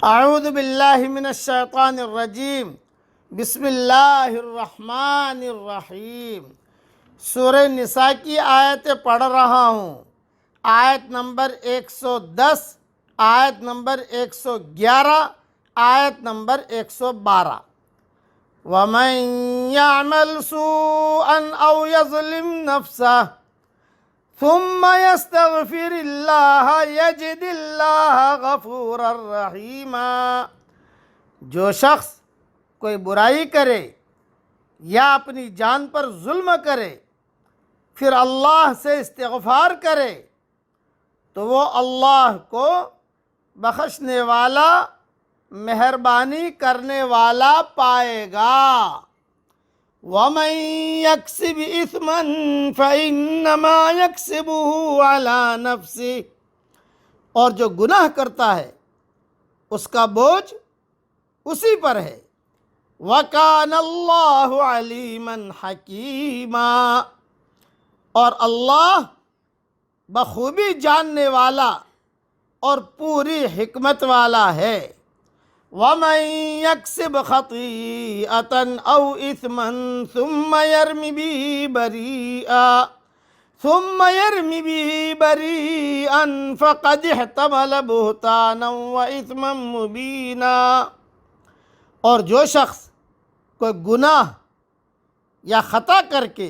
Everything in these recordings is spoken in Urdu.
اعوذ باللہ من الشیطان الرجیم بسم اللہ الرحمن الرحیم۔ سورہ نساء کی آیتیں پڑھ رہا ہوں۔ آیت نمبر 110، آیت نمبر 111، آیت نمبر 112۔ وَمَن يَعْمَلْ سُوءًا أَوْ يَظْلِمْ نَفْسَهُ ثم يستغفر اللہ یجد اللہ غفورا رحیما۔ جو شخص کوئی برائی کرے یا اپنی جان پر ظلم کرے پھر اللہ سے استغفار کرے تو وہ اللہ کو بخشنے والا، مہربانی کرنے والا پائے گا۔ وَمَن يَكْسِبْ إِثْمًا فَإِنَّمَا يَكْسِبُهُ عَلَى نَفْسِهِ، اور جو گناہ کرتا ہے اس کا بوجھ اسی پر ہے۔ وَكَانَ اللَّهُ عَلِيمًا حَكِيمًا، اور اللہ بخوبی جاننے والا اور پوری حکمت والا ہے۔ وَمَن يَكْسِبْ خَطِيئَةً أَوْ إِثْمًا ثُمَّ يَرْمِ بِهِ بَرِيئًا فَقَدِ احْتَمَلَ بُهْتَانًا وَإِثْمًا مُبِينًا۔ اور جو شخص کوئی گناہ یا خطا کر کے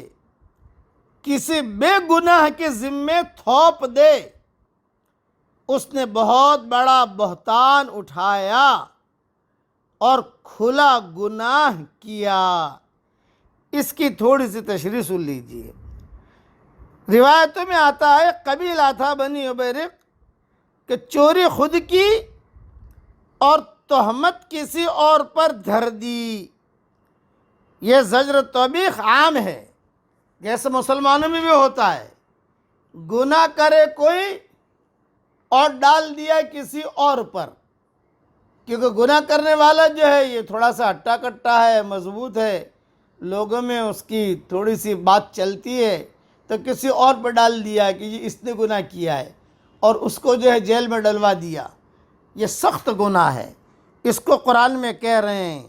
کسی بے گناہ کے ذمے تھوپ دے، اس نے بہت بڑا بہتان اٹھایا اور کھلا گناہ کیا۔ اس کی تھوڑی سی تشریح سن لیجیے۔ روایتوں میں آتا ہے، قبیلہ تھا بنی عبیرق کہ چوری خود کی اور تہمت کسی اور پر دھر دی۔ یہ زجر توبیخ عام ہے، جیسے مسلمانوں میں بھی ہوتا ہے۔ گناہ کرے کوئی اور ڈال دیا کسی اور پر، کیونکہ گناہ کرنے والا جو ہے یہ تھوڑا سا ہٹا کٹا ہے، مضبوط ہے، لوگوں میں اس کی تھوڑی سی بات چلتی ہے، تو کسی اور پر ڈال دیا کہ یہ اس نے گناہ کیا ہے اور اس کو جو ہے جیل میں ڈلوا دیا۔ یہ سخت گناہ ہے۔ اس کو قرآن میں کہہ رہے ہیں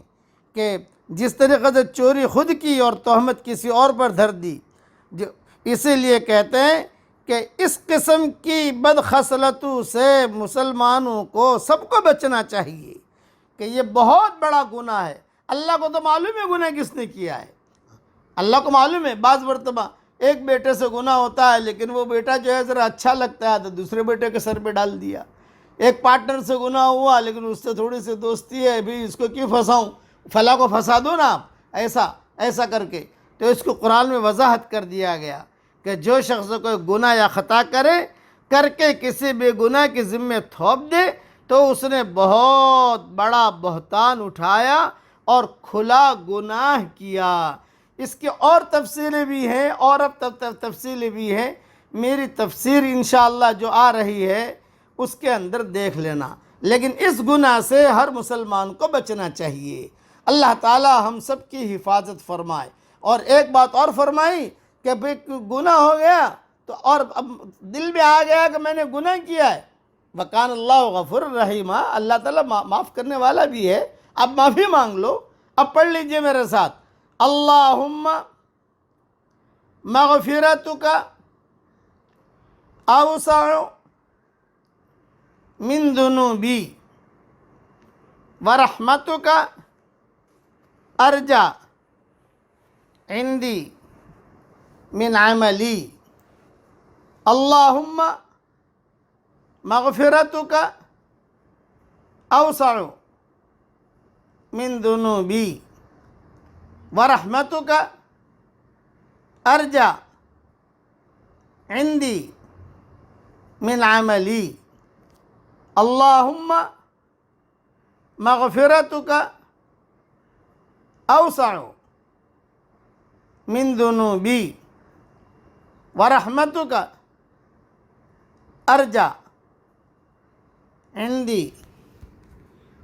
کہ جس طریقے سے چوری خود کی اور تہمت کسی اور پر دھر دی، اسی لیے کہتے ہیں کہ اس قسم کی بدخصلتوں سے مسلمانوں کو سب کو بچنا چاہیے کہ یہ بہت بڑا گناہ ہے۔ اللہ کو تو معلوم ہے گناہ کس نے کیا ہے، اللہ کو معلوم ہے۔ بعض مرتبہ ایک بیٹے سے گناہ ہوتا ہے لیکن وہ بیٹا جو ہے ذرا اچھا لگتا ہے تو دوسرے بیٹے کے سر پہ ڈال دیا۔ ایک پارٹنر سے گناہ ہوا لیکن اس سے تھوڑی سی دوستی ہے، بھی اس کو کیوں پھنساؤں، فلاں کو پھنسا دو نا آپ، ایسا کر کے۔ تو اس کو قرآن میں وضاحت کر دیا گیا کہ جو شخص کوئی گناہ یا خطا کر کے کسی بے گناہ کے ذمے تھوپ دے تو اس نے بہت بڑا بہتان اٹھایا اور کھلا گناہ کیا۔ اس کی اور تفصیلیں بھی ہیں، اور اب تفصیلیں بھی ہیں۔ میری تفسیر انشاءاللہ جو آ رہی ہے اس کے اندر دیکھ لینا، لیکن اس گناہ سے ہر مسلمان کو بچنا چاہیے۔ اللہ تعالی ہم سب کی حفاظت فرمائے۔ اور ایک بات اور فرمائی کہ بھئی گناہ ہو گیا تو اور اب دل میں آ گیا کہ میں نے گناہ کیا ہے، وَكَانَ اللَّهُ غَفُورًا رَحِيمًا، اللہ تعالیٰ معاف کرنے والا بھی ہے۔ اب معافی مانگ لو۔ اب پڑھ لیجئے میرے ساتھ، اللہم مغفرتک اوسع من ذنوبی ورحمتک ارجع عندی من عملی۔ اللہم مغفرتک اوسع من ذنوبی ورحمتک ارجع عندی من عملی۔ اللہم مغفرتک اوسع من ذنوبی ورحمتک ارجع عندی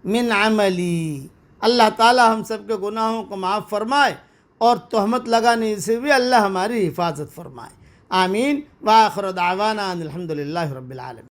من عملی۔ اللہ تعالی ہم سب کے گناہوں کو معاف فرمائے اور تہمت لگانے سے بھی اللہ ہماری حفاظت فرمائے۔ آمین۔ وآخر دعوانا ان الحمد للہ رب العالمین۔